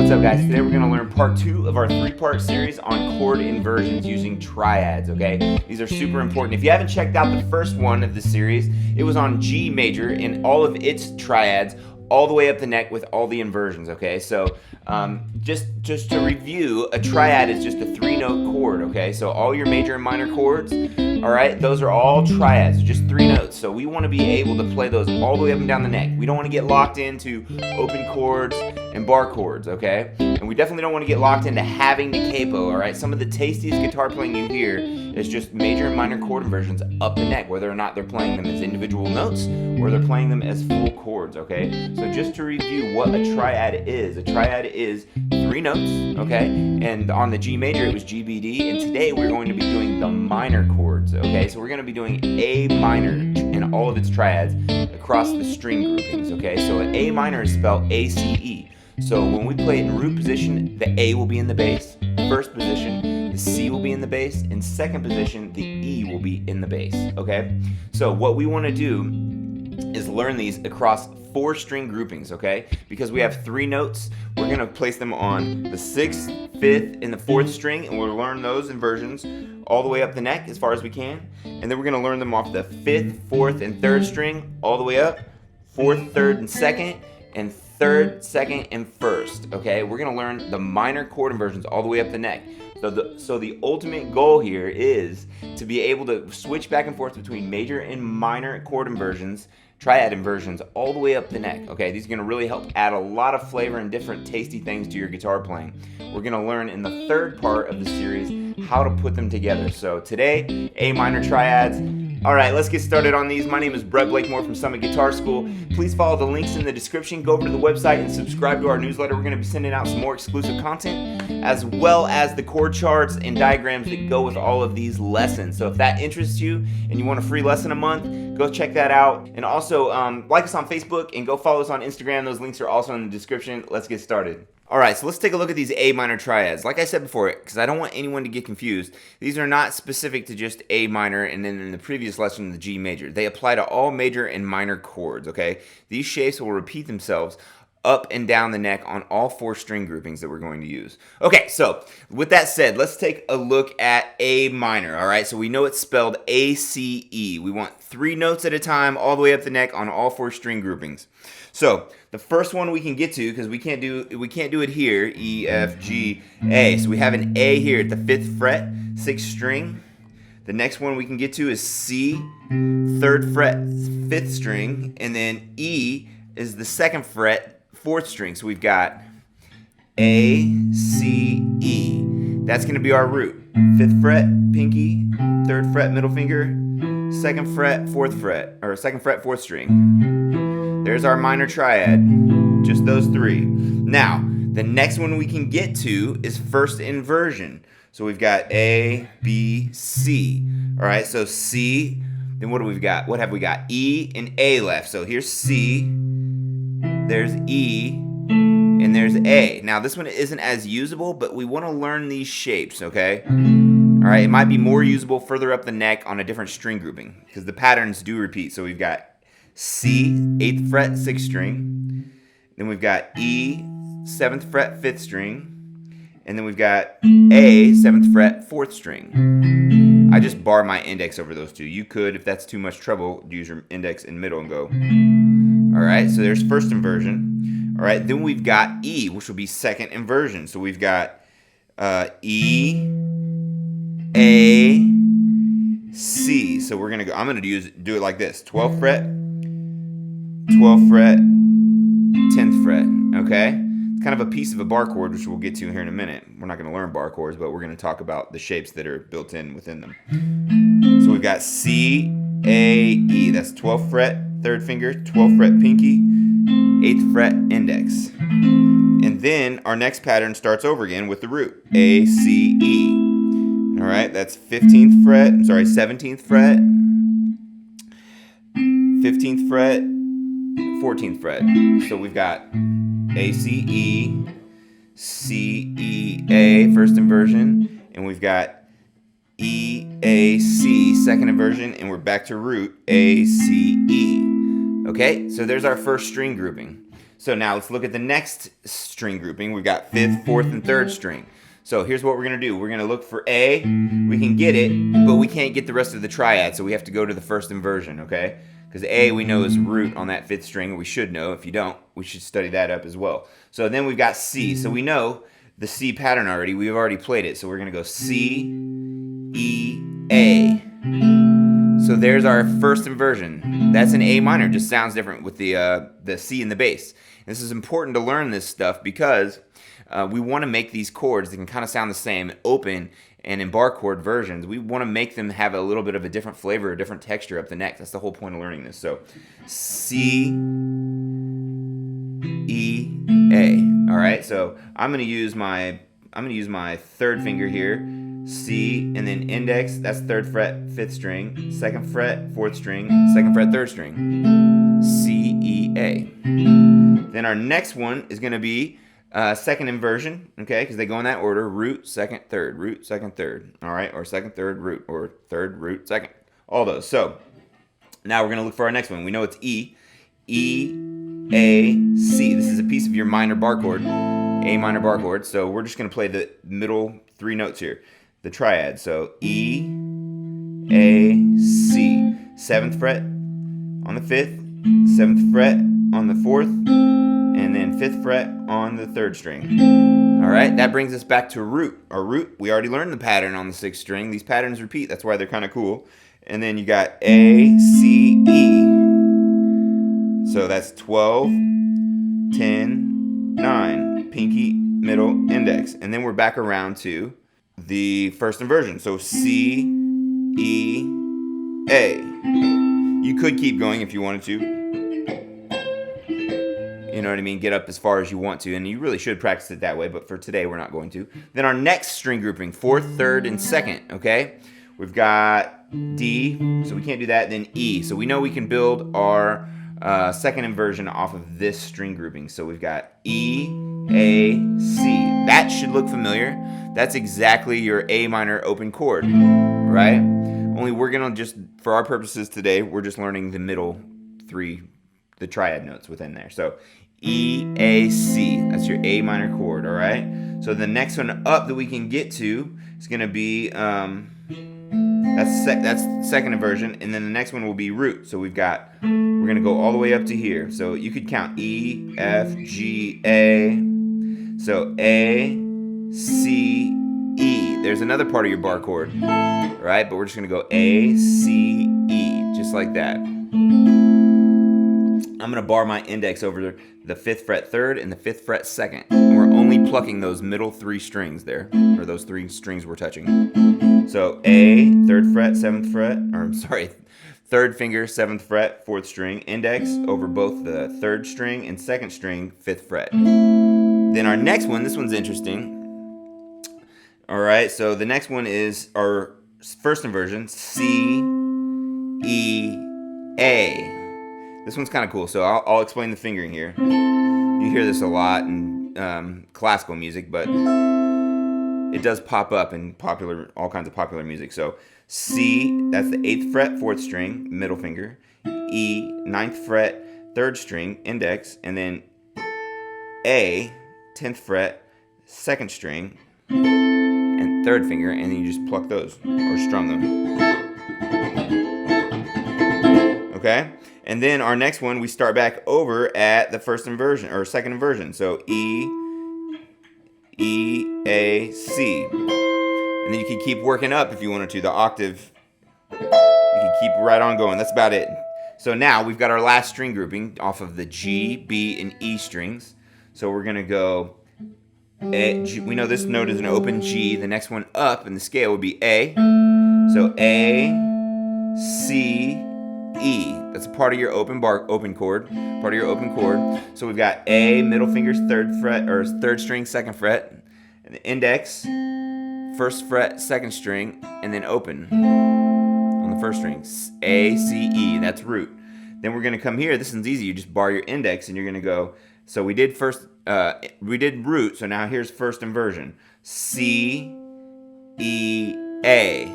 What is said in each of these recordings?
What's up, guys? Today we're going to learn part 2 of our 3-part series on chord inversions using triads, okay? These are super important. If you haven't checked out the first one of the series, it was on G major in all of its triads, all the way up the neck with all the inversions, okay? So just to review, a triad is just a 3-note chord, okay? So all your major and minor chords, all right, those are all triads, just 3 notes. So we want to be able to play those all the way up and down the neck. We don't want to get locked into open chords and bar chords, okay? And we definitely don't want to get locked into having the capo, all right? Some of the tastiest guitar playing you hear is just major and minor chord inversions up the neck, whether or not they're playing them as individual notes or they're playing them as full chords, okay? So just to review what a triad is 3 notes, okay? And on the G major, it was G, B, D, and today we're going to be doing the minor chords, okay? So we're going to be doing A minor in all of its triads across the string groupings, okay? So an A minor is spelled A-C-E. So when we play it in root position, the A will be in the bass. First position, the C will be in the bass. In second position, the E will be in the bass, okay? So what we want to do is learn these across 4 string groupings, okay? Because we have 3 notes, we're going to place them on the 6th, 5th, and the 4th string, and we'll learn those inversions all the way up the neck as far as we can. And then we're going to learn them off the 5th, 4th, and 3rd string all the way up, 4th, 3rd, and 2nd, and 3rd, 2nd, and 1st, okay? We're going to learn the minor chord inversions all the way up the neck. So the ultimate goal here is to be able to switch back and forth between major and minor chord inversions, triad inversions, all the way up the neck, okay? These are going to really help add a lot of flavor and different tasty things to your guitar playing. We're going to learn in the 3rd part of the series how to put them together. So today, A minor triads. All right, let's get started on these. My name is Brett Blakemore from Summit Guitar School. Please follow the links in the description. Go over to the website and subscribe to our newsletter. We're going to be sending out some more exclusive content, as well as the chord charts and diagrams that go with all of these lessons. So if that interests you and you want a free lesson a month, go check that out. And also, like us on Facebook and go follow us on Instagram. Those links are also in the description. Let's get started. All right, so let's take a look at these A minor triads. Like I said before, because I don't want anyone to get confused, these are not specific to just A minor and then in the previous lesson, the G major. They apply to all major and minor chords, okay? These shapes will repeat themselves up and down the neck on all 4 string groupings that we're going to use. Okay, so with that said, let's take a look at A minor, all right? So we know it's spelled A-C-E. We want 3 notes at a time all the way up the neck on all 4 string groupings. So the first one we can get to, because we can't do it here, E, F, G, A. So we have an A here at the 5th fret, 6th string. The next one we can get to is C, 3rd fret, 5th string, and then E is the 2nd fret, 4th string. So we've got A, C, E. That's going to be our root. 5th fret, pinky, 3rd fret, middle finger, 2nd fret, 4th fret, or 2nd fret, 4th string. There's our minor triad, just those 3. Now, the next one we can get to is first inversion. So we've got A, B, C. All right, so C, then what do we got? What have we got? E and A left. So here's C, there's E, and there's A. Now, this one isn't as usable, but we want to learn these shapes, okay? All right, it might be more usable further up the neck on a different string grouping because the patterns do repeat. So we've got C, 8th fret, 6th string. Then we've got E, 7th fret, 5th string. And then we've got A, 7th fret, 4th string. I just bar my index over those 2. You could, if that's too much trouble, use your index in middle and go. All right, so there's first inversion. All right, then we've got E, which will be second inversion. So we've got E, A, C. So we're gonna go. I'm gonna do it like this: 12th fret, 12th fret, 10th fret. Okay, it's kind of a piece of a bar chord, which we'll get to here in a minute. We're not gonna learn bar chords, but we're gonna talk about the shapes that are built in within them. So we've got C, A, E. That's 12th fret, 3rd finger, 12th fret, pinky, 8th fret, index. And then our next pattern starts over again with the root A, C, E. All right, that's 15th fret, 17th fret, 15th fret, 14th fret. So we've got A, C, E, C, E, A, first inversion, and we've got E, A, C, second inversion, and we're back to root A, C, E. Okay, so there's our first string grouping. So now let's look at the next string grouping. We've got 5th, 4th, and 3rd string. So here's what we're going to do. We're going to look for A. We can get it, but we can't get the rest of the triad, so we have to go to the first inversion, okay? Because A we know is root on that 5th string, or we should know. If you don't, we should study that up as well. So then we've got C. So we know the C pattern already. We've already played it. So we're going to go C, E, A. So there's our first inversion. That's an A minor. Just sounds different with the C and the bass. And this is important to learn this stuff because we want to make these chords that can kind of sound the same, open, and in bar chord versions. We want to make them have a little bit of a different flavor, a different texture up the neck. That's the whole point of learning this. So C, E, A. All right. So I'm going to use my 3rd finger here. C, and then index, that's 3rd fret, 5th string, 2nd fret, 4th string, 2nd fret, 3rd string. C, E, A. Then our next one is going to be 2nd inversion, okay, because they go in that order: root, 2nd, 3rd, root, 2nd, 3rd, all right, or 2nd, 3rd, root, or 3rd, root, 2nd, all those. So now we're going to look for our next one. We know it's E, E, A, C. This is a piece of your minor bar chord, A minor bar chord, so we're just going to play the middle 3 notes here, the triad. So E, A, C, 7th fret on the 5th, 7th fret on the 4th, and then 5th fret on the 3rd string. All right, that brings us back to root. Our root, we already learned the pattern on the 6th string. These patterns repeat, that's why they're kind of cool. And then you got A, C, E. So that's 12, 10, 9, pinky, middle, index. And then we're back around to the first inversion. So C, E, A. You could keep going if you wanted to. You know what I mean? Get up as far as you want to, and you really should practice it that way, but for today we're not going to. Then our next string grouping, 4th, 3rd, and 2nd, okay? We've got D, so we can't do that, then E. So we know we can build our 2nd inversion off of this string grouping. So we've got E, A, C. That should look familiar. That's exactly your A minor open chord, right? Only we're gonna just, for our purposes today, we're just learning the middle 3, the triad notes within there. So E, A, C, that's your A minor chord, all right? So the next one up that we can get to is gonna be, that's 2nd inversion, and then the next one will be root. So we're gonna go all the way up to here. So you could count E, F, G, A. So A, C, E. There's another part of your bar chord, right? But we're just gonna go A, C, E, just like that. I'm gonna bar my index over the 5th fret 3rd and the 5th fret 2nd. And we're only plucking those middle 3 strings there, or those 3 strings we're touching. So A, 3rd fret, 7th fret, or I'm sorry, 3rd finger, 7th fret, 4th string, index over both the 3rd string and 2nd string, 5th fret. Then our next one, this one's interesting. All right, so the next one is our first inversion, C, E, A. This one's kind of cool, so I'll explain the fingering here. You hear this a lot in classical music, but it does pop up in all kinds of popular music. So C, that's the 8th fret, 4th string, middle finger. E, 9th fret, 3rd string, index, and then A, 10th fret, 2nd string, and 3rd finger, and then you just pluck those or strum them. Okay? And then our next one, we start back over at the first inversion, or 2nd inversion. So E, E, A, C. And then you can keep working up if you wanted to, the octave. You can keep right on going. That's about it. So now we've got our last string grouping off of the G, B, and E strings. So we're going to go A, G. We know this note is an open G. The next one up in the scale would be A. So A, C, E. That's a part of your open chord. Part of your open chord. So we've got A, middle finger's 3rd fret, or 3rd string, 2nd fret, and the index, 1st fret, 2nd string, and then open on the 1st string. A, C, E. That's root. Then we're gonna come here. This one's easy. You just bar your index, and you're gonna go. So we did root. So now here's first inversion. C, E, A.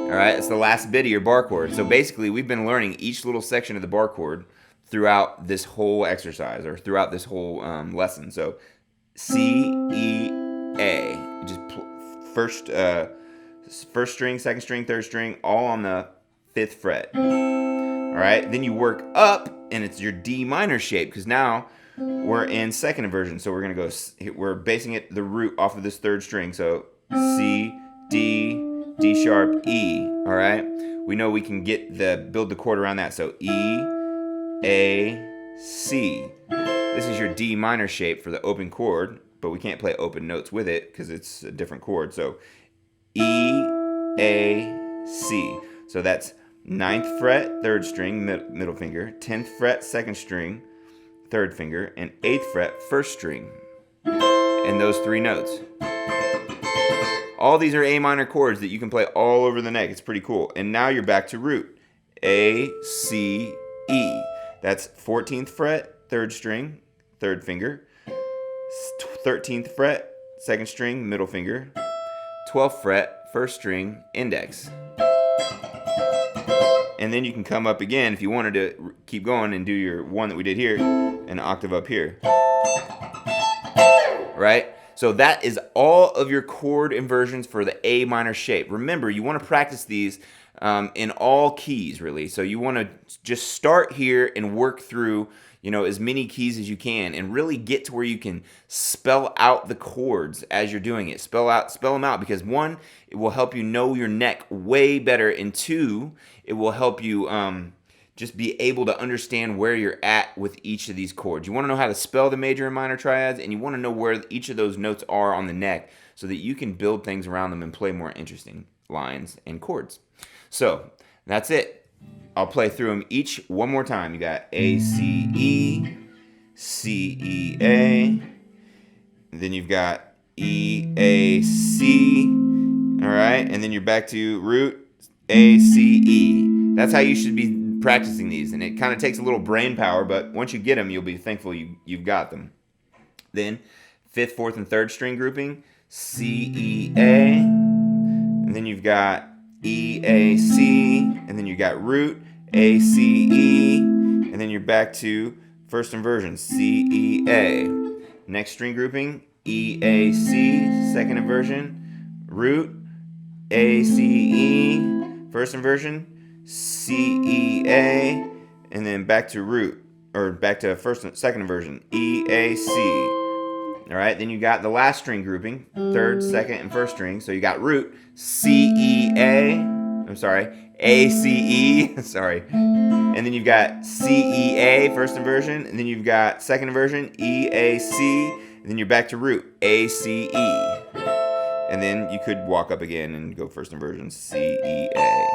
All right, it's the last bit of your bar chord. So basically, we've been learning each little section of the bar chord throughout this whole exercise or throughout this whole lesson. So C, E, A. Just first string, second string, third string, all on the 5th fret. All right, then you work up, and it's your D minor shape, because now we're in second inversion. So we're gonna go. We're basing it the root off of this 3rd string. So C, D, D sharp, E. All right, we know we can build the chord around that. So E, A, C. This is your D minor shape for the open chord, but we can't play open notes with it because it's a different chord. So E, A, C. So that's 9th fret, 3rd string, middle finger, 10th fret, 2nd string, 3rd finger, and 8th fret, 1st string. And those 3 notes. All these are A minor chords that you can play all over the neck. It's pretty cool. And now you're back to root. A, C, E. That's 14th fret, 3rd string, 3rd finger, 13th fret, 2nd string, middle finger, 12th fret, 1st string, index. And then you can come up again if you wanted to keep going and do your one that we did here, an octave up here. Right? So that is all of your chord inversions for the A minor shape. Remember, you want to practice these in all keys, really. So you want to just start here and work through, as many keys as you can, and really get to where you can spell out the chords as you're doing it. Spell them out, because 1, it will help you know your neck way better, and 2, it will help you just be able to understand where you're at with each of these chords. You want to know how to spell the major and minor triads, and you want to know where each of those notes are on the neck so that you can build things around them and play more interesting lines and chords. So that's it. I'll play through them each one more time. You got A, C, E, C, E, A. Then you've got E, A, C. All right, and then you're back to root, A, C, E. That's how you should be practicing these, and it kind of takes a little brain power, but once you get them, you'll be thankful you've got them. Then 5th, 4th, and 3rd string grouping, C, E, A. And then you've got E, A, C, and then you got root, A, C, E, and then you're back to 1st inversion, C, E, A. Next string grouping, E, A, C, 2nd inversion, root, A, C, E, 1st inversion, C, E, A, and then back to root, or back to 2nd inversion, E, A, C. All right, then you got the last string grouping, 3rd, 2nd, and 1st string. So you got root, C, E, A. I'm sorry, A, C, E. Sorry. And then you've got C, E, A, 1st inversion. And then you've got 2nd inversion, E, A, C. And then you're back to root, A, C, E. And then you could walk up again and go 1st inversion, C, E, A.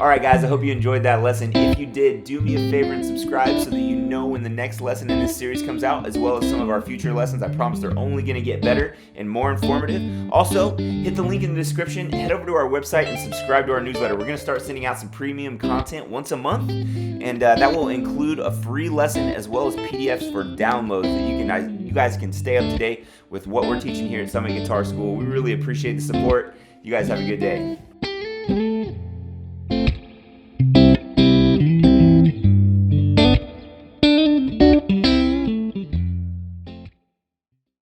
All right, guys, I hope you enjoyed that lesson. If you did, do me a favor and subscribe so that you know when the next lesson in this series comes out, as well as some of our future lessons. I promise they're only going to get better and more informative. Also, hit the link in the description, head over to our website, and subscribe to our newsletter. We're going to start sending out some premium content once a month, and that will include a free lesson as well as PDFs for downloads that you guys can stay up to date with what we're teaching here at Summit Guitar School. We really appreciate the support. You guys have a good day.